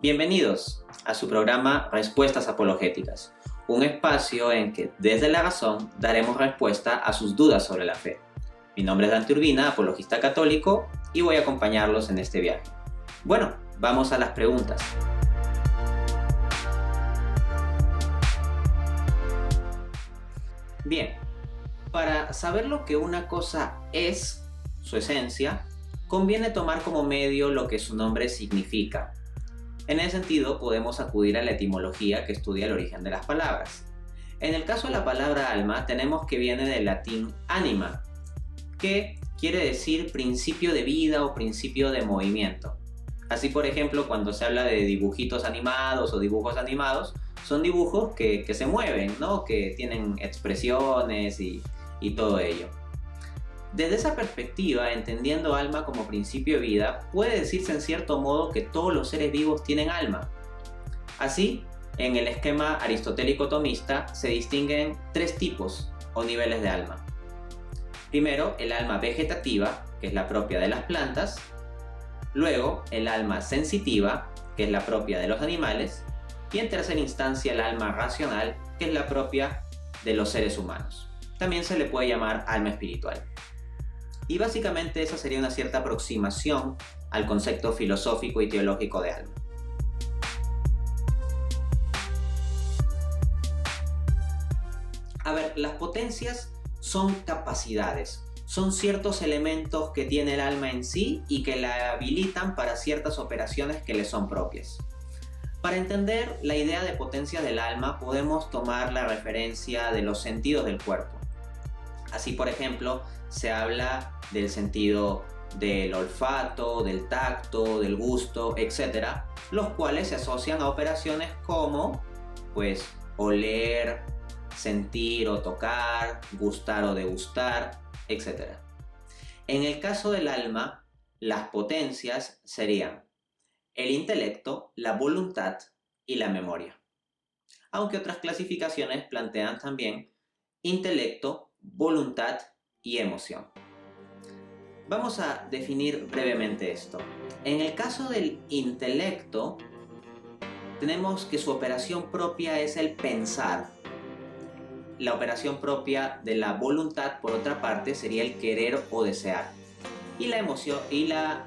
Bienvenidos a su programa Respuestas Apologéticas, un espacio en que desde la razón daremos respuesta a sus dudas sobre la fe. Mi nombre es Dante Urbina, apologista católico, y voy a acompañarlos en este viaje. Bueno, vamos a las preguntas. Bien, para saber lo que una cosa es, su esencia, conviene tomar como medio lo que su nombre significa. En ese sentido, podemos acudir a la etimología que estudia el origen de las palabras. En el caso de la palabra alma, tenemos que viene del latín anima, que quiere decir principio de vida o principio de movimiento. Así, por ejemplo, cuando se habla de dibujitos animados o dibujos animados, son dibujos que se mueven, ¿no? Que tienen expresiones y todo ello. Desde esa perspectiva, entendiendo alma como principio de vida, puede decirse en cierto modo que todos los seres vivos tienen alma. Así, en el esquema aristotélico tomista se distinguen tres tipos o niveles de alma. Primero, el alma vegetativa, que es la propia de las plantas. Luego, el alma sensitiva, que es la propia de los animales. Y en tercera instancia, el alma racional, que es la propia de los seres humanos. También se le puede llamar alma espiritual. Y básicamente esa sería una cierta aproximación al concepto filosófico y teológico de alma. A ver, las potencias son capacidades, son ciertos elementos que tiene el alma en sí y que la habilitan para ciertas operaciones que le son propias. Para entender la idea de potencias del alma podemos tomar la referencia de los sentidos del cuerpo. Así, por ejemplo, se habla del sentido del olfato, del tacto, del gusto, etc., los cuales se asocian a operaciones como, oler, sentir o tocar, gustar o degustar, etc. En el caso del alma, las potencias serían el intelecto, la voluntad y la memoria. Aunque otras clasificaciones plantean también intelecto, voluntad y emoción. Vamos a definir brevemente esto. En el caso del intelecto, tenemos que su operación propia es el pensar. La operación propia de la voluntad, por otra parte, sería el querer o desear. Y la emoción y la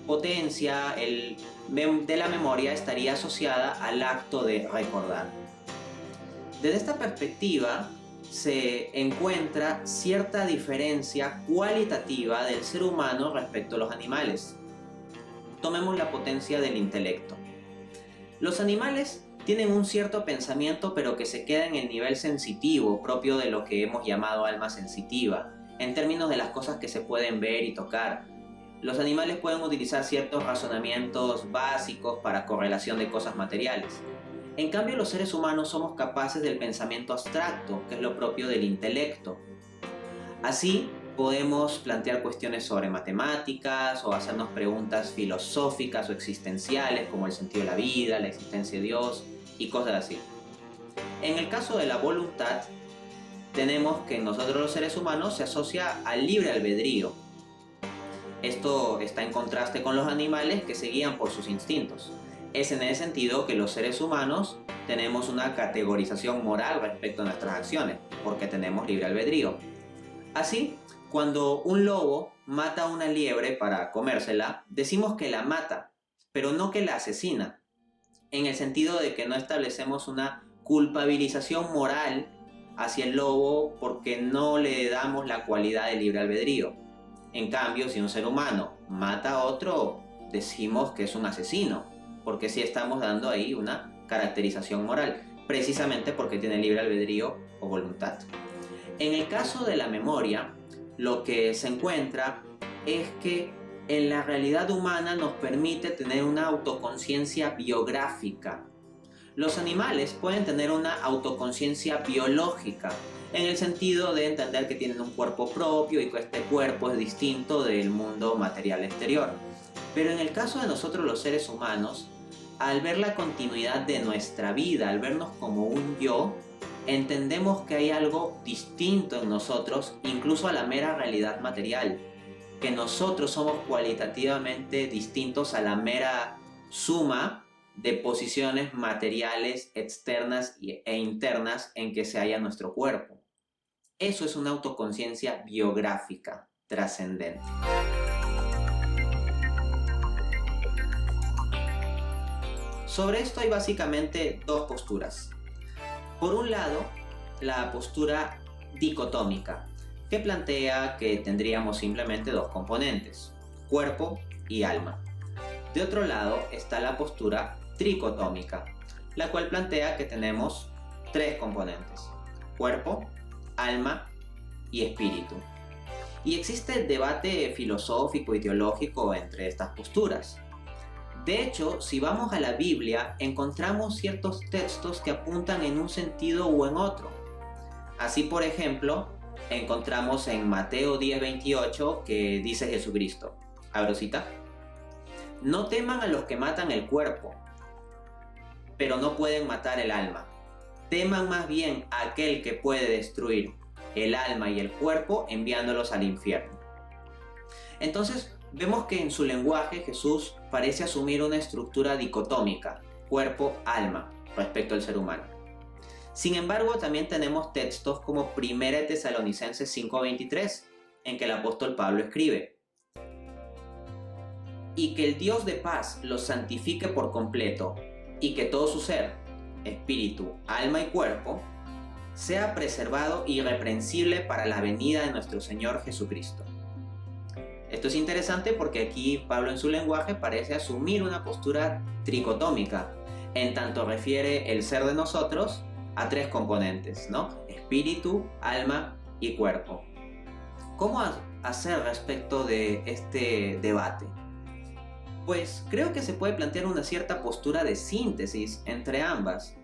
potencia de la memoria estaría asociada al acto de recordar. Desde esta perspectiva, se encuentra cierta diferencia cualitativa del ser humano respecto a los animales. Tomemos la potencia del intelecto. Los animales tienen un cierto pensamiento, pero que se queda en el nivel sensitivo, propio de lo que hemos llamado alma sensitiva, en términos de las cosas que se pueden ver y tocar. Los animales pueden utilizar ciertos razonamientos básicos para correlación de cosas materiales. En cambio, los seres humanos somos capaces del pensamiento abstracto, que es lo propio del intelecto. Así, podemos plantear cuestiones sobre matemáticas o hacernos preguntas filosóficas o existenciales, como el sentido de la vida, la existencia de Dios y cosas así. En el caso de la voluntad, tenemos que en nosotros los seres humanos se asocia al libre albedrío. Esto está en contraste con los animales que se guían por sus instintos. Es en ese sentido que los seres humanos tenemos una categorización moral respecto a nuestras acciones, porque tenemos libre albedrío. Así, cuando un lobo mata a una liebre para comérsela, decimos que la mata, pero no que la asesina, en el sentido de que no establecemos una culpabilización moral hacia el lobo porque no le damos la cualidad de libre albedrío. En cambio, si un ser humano mata a otro, decimos que es un asesino, porque sí estamos dando ahí una caracterización moral, precisamente porque tiene libre albedrío o voluntad. En el caso de la memoria, lo que se encuentra es que en la realidad humana nos permite tener una autoconciencia biográfica. Los animales pueden tener una autoconciencia biológica, en el sentido de entender que tienen un cuerpo propio y que este cuerpo es distinto del mundo material exterior. Pero en el caso de nosotros los seres humanos, al ver la continuidad de nuestra vida, al vernos como un yo, entendemos que hay algo distinto en nosotros, incluso a la mera realidad material, que nosotros somos cualitativamente distintos a la mera suma de posiciones materiales externas e internas en que se halla nuestro cuerpo. Eso es una autoconciencia biográfica, trascendente. Sobre esto hay básicamente dos posturas. Por un lado, la postura dicotómica, que plantea que tendríamos simplemente dos componentes, cuerpo y alma. De otro lado está la postura tricotómica, la cual plantea que tenemos tres componentes, cuerpo, alma y espíritu. Y existe debate filosófico y teológico entre estas posturas. De hecho, si vamos a la Biblia, encontramos ciertos textos que apuntan en un sentido o en otro. Así, por ejemplo, encontramos en Mateo 10:28 que dice Jesucristo, abro cita, no teman a los que matan el cuerpo, pero no pueden matar el alma. Teman más bien a aquel que puede destruir el alma y el cuerpo enviándolos al infierno. Entonces, vemos que en su lenguaje Jesús parece asumir una estructura dicotómica, cuerpo-alma, respecto al ser humano. Sin embargo, también tenemos textos como 1 Tesalonicenses 5:23, en que el apóstol Pablo escribe, y que el Dios de paz los santifique por completo, y que todo su ser, espíritu, alma y cuerpo, sea preservado irreprensible para la venida de nuestro Señor Jesucristo. Esto es interesante porque aquí Pablo en su lenguaje parece asumir una postura tricotómica, en tanto refiere el ser de nosotros a tres componentes, ¿no? Espíritu, alma y cuerpo. ¿Cómo hacer respecto de este debate? Pues creo que se puede plantear una cierta postura de síntesis entre ambas,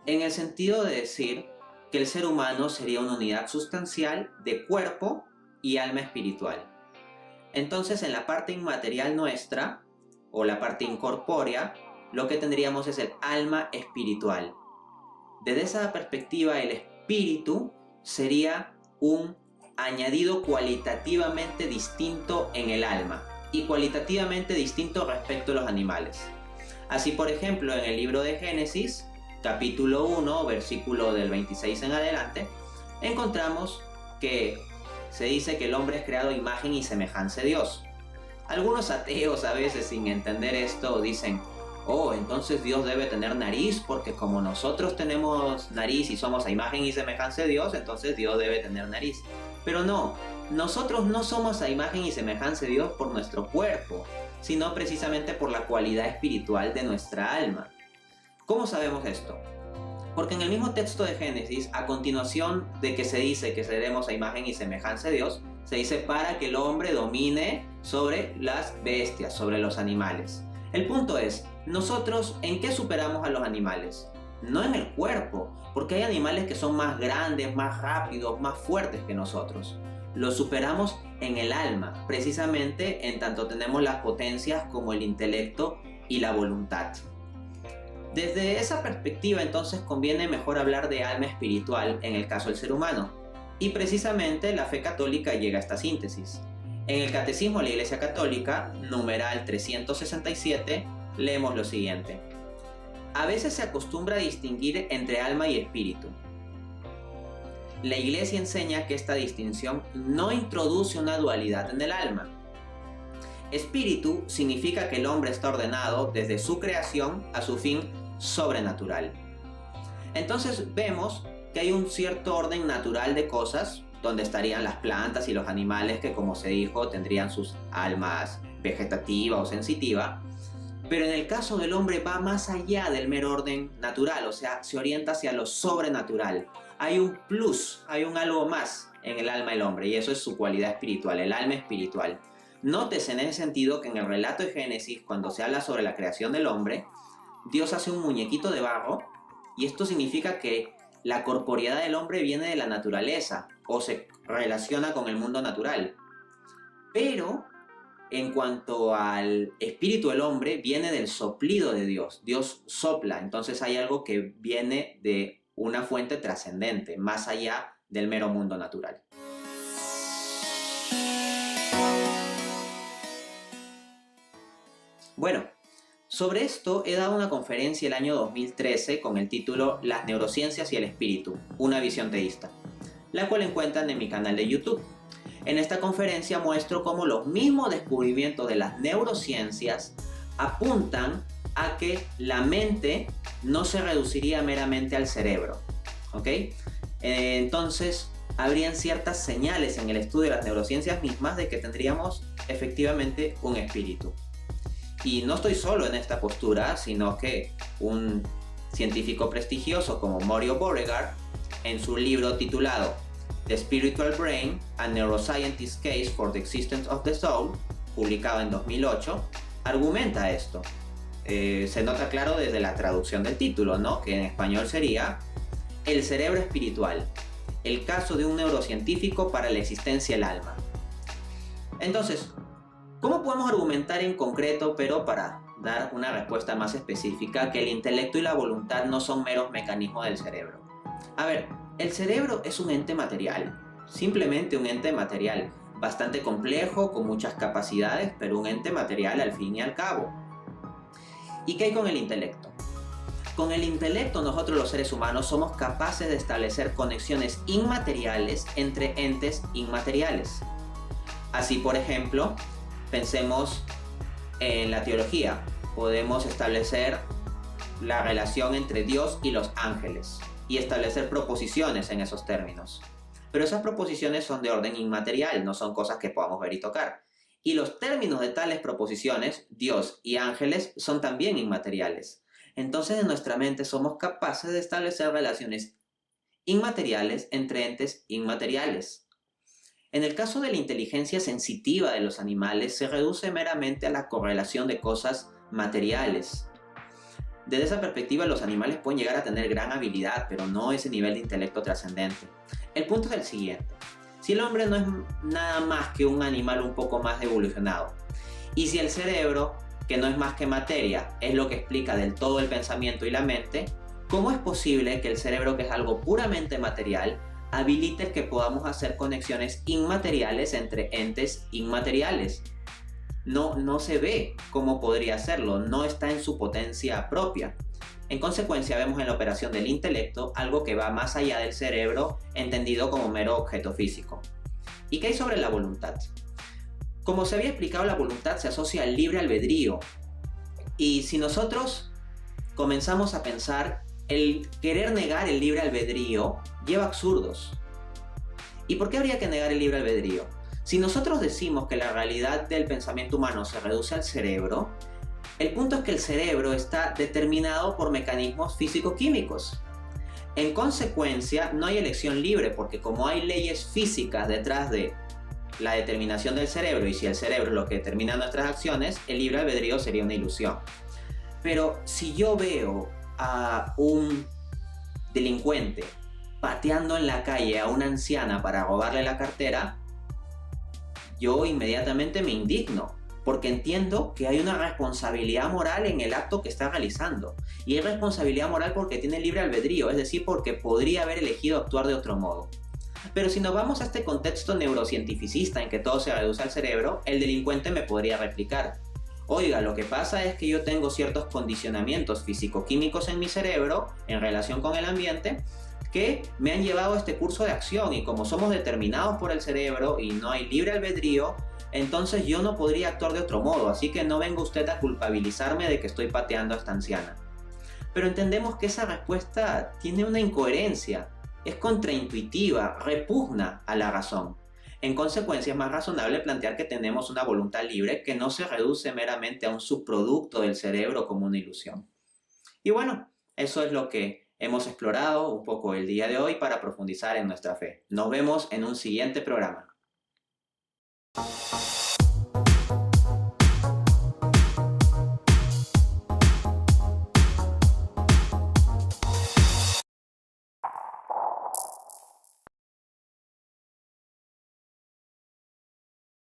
en el sentido de decir que el ser humano sería una unidad sustancial de cuerpo y alma espiritual. Entonces, en la parte inmaterial nuestra, o la parte incorpórea, lo que tendríamos es el alma espiritual. Desde esa perspectiva, el espíritu sería un añadido cualitativamente distinto en el alma y cualitativamente distinto respecto a los animales. Así, por ejemplo, en el libro de Génesis, capítulo 1, versículo del 26 en adelante, encontramos que se dice que el hombre es creado a imagen y semejanza de Dios. Algunos ateos a veces sin entender esto dicen, oh, entonces Dios debe tener nariz porque como nosotros tenemos nariz y somos a imagen y semejanza de Dios, entonces Dios debe tener nariz. Pero no, nosotros no somos a imagen y semejanza de Dios por nuestro cuerpo, sino precisamente por la cualidad espiritual de nuestra alma. ¿Cómo sabemos esto? Porque en el mismo texto de Génesis, a continuación de que se dice que seremos a imagen y semejanza de Dios, se dice para que el hombre domine sobre las bestias, sobre los animales. El punto es, nosotros ¿en qué superamos a los animales? No en el cuerpo, porque hay animales que son más grandes, más rápidos, más fuertes que nosotros. Los superamos en el alma, precisamente en tanto tenemos las potencias como el intelecto y la voluntad. Desde esa perspectiva entonces conviene mejor hablar de alma espiritual en el caso del ser humano. Y precisamente la fe católica llega a esta síntesis. En el Catecismo de la Iglesia Católica, numeral 367, leemos lo siguiente. A veces se acostumbra a distinguir entre alma y espíritu. La Iglesia enseña que esta distinción no introduce una dualidad en el alma. Espíritu significa que el hombre está ordenado desde su creación a su fin sobrenatural. Entonces vemos que hay un cierto orden natural de cosas, donde estarían las plantas y los animales que, como se dijo, tendrían sus almas vegetativa o sensitiva, pero en el caso del hombre va más allá del mero orden natural, o sea, se orienta hacia lo sobrenatural. Hay un plus, hay un algo más en el alma del hombre, y eso es su cualidad espiritual, el alma espiritual. Nótese en ese sentido que en el relato de Génesis, cuando se habla sobre la creación del hombre, Dios hace un muñequito de barro, y esto significa que la corporeidad del hombre viene de la naturaleza, o se relaciona con el mundo natural. Pero, en cuanto al espíritu del hombre, viene del soplido de Dios. Dios sopla, entonces hay algo que viene de una fuente trascendente, más allá del mero mundo natural. Bueno, Sobre esto he dado una conferencia el año 2013 con el título Las neurociencias y el espíritu, una visión teísta, la cual encuentran en mi canal de YouTube. En esta conferencia muestro cómo los mismos descubrimientos de las neurociencias apuntan a que la mente no se reduciría meramente al cerebro, ¿ok? Entonces, habrían ciertas señales en el estudio de las neurociencias mismas de que tendríamos efectivamente un espíritu. Y no estoy solo en esta postura, sino que un científico prestigioso como Muriel Beauregard, en su libro titulado The Spiritual Brain, A Neuroscientist's Case for the Existence of the Soul, publicado en 2008, argumenta esto. Se nota claro desde la traducción del título, ¿no? Que en español sería El cerebro espiritual, el caso de un neurocientífico para la existencia del alma. Entonces, ¿cómo podemos argumentar en concreto, pero para dar una respuesta más específica, que el intelecto y la voluntad no son meros mecanismos del cerebro? A ver, el cerebro es un ente material, simplemente un ente material, bastante complejo, con muchas capacidades, pero un ente material al fin y al cabo. ¿Y qué hay con el intelecto? Con el intelecto nosotros los seres humanos somos capaces de establecer conexiones inmateriales entre entes inmateriales. Así, por ejemplo, pensemos en la teología. Podemos establecer la relación entre Dios y los ángeles y establecer proposiciones en esos términos. Pero esas proposiciones son de orden inmaterial, no son cosas que podamos ver y tocar. Y los términos de tales proposiciones, Dios y ángeles, son también inmateriales. Entonces en nuestra mente somos capaces de establecer relaciones inmateriales entre entes inmateriales. En el caso de la inteligencia sensitiva de los animales, se reduce meramente a la correlación de cosas materiales. Desde esa perspectiva, los animales pueden llegar a tener gran habilidad, pero no ese nivel de intelecto trascendente. El punto es el siguiente. Si el hombre no es nada más que un animal un poco más evolucionado, y si el cerebro, que no es más que materia, es lo que explica del todo el pensamiento y la mente, ¿cómo es posible que el cerebro, que es algo puramente material, habilite que podamos hacer conexiones inmateriales entre entes inmateriales? No se ve cómo podría hacerlo, no está en su potencia propia. En consecuencia, vemos en la operación del intelecto algo que va más allá del cerebro, entendido como mero objeto físico. ¿Y qué hay sobre la voluntad? Como se había explicado, la voluntad se asocia al libre albedrío. Y si nosotros comenzamos a pensar, el querer negar el libre albedrío lleva a absurdos. ¿Y por qué habría que negar el libre albedrío? Si nosotros decimos que la realidad del pensamiento humano se reduce al cerebro, el punto es que el cerebro está determinado por mecanismos físico-químicos. En consecuencia, no hay elección libre, porque como hay leyes físicas detrás de la determinación del cerebro, y si el cerebro es lo que determina nuestras acciones, el libre albedrío sería una ilusión. Pero si yo veo a un delincuente pateando en la calle a una anciana para robarle la cartera, yo inmediatamente me indigno, porque entiendo que hay una responsabilidad moral en el acto que está realizando. Y hay responsabilidad moral porque tiene libre albedrío, es decir, porque podría haber elegido actuar de otro modo. Pero si nos vamos a este contexto neurocientificista en que todo se reduce al cerebro, el delincuente me podría replicar: oiga, lo que pasa es que yo tengo ciertos condicionamientos físico-químicos en mi cerebro en relación con el ambiente que me han llevado a este curso de acción, y como somos determinados por el cerebro y no hay libre albedrío, entonces yo no podría actuar de otro modo, así que no venga usted a culpabilizarme de que estoy pateando a esta anciana. Pero entendemos que esa respuesta tiene una incoherencia, es contraintuitiva, repugna a la razón. En consecuencia, es más razonable plantear que tenemos una voluntad libre que no se reduce meramente a un subproducto del cerebro como una ilusión. Y bueno, eso es lo que hemos explorado un poco el día de hoy para profundizar en nuestra fe. Nos vemos en un siguiente programa.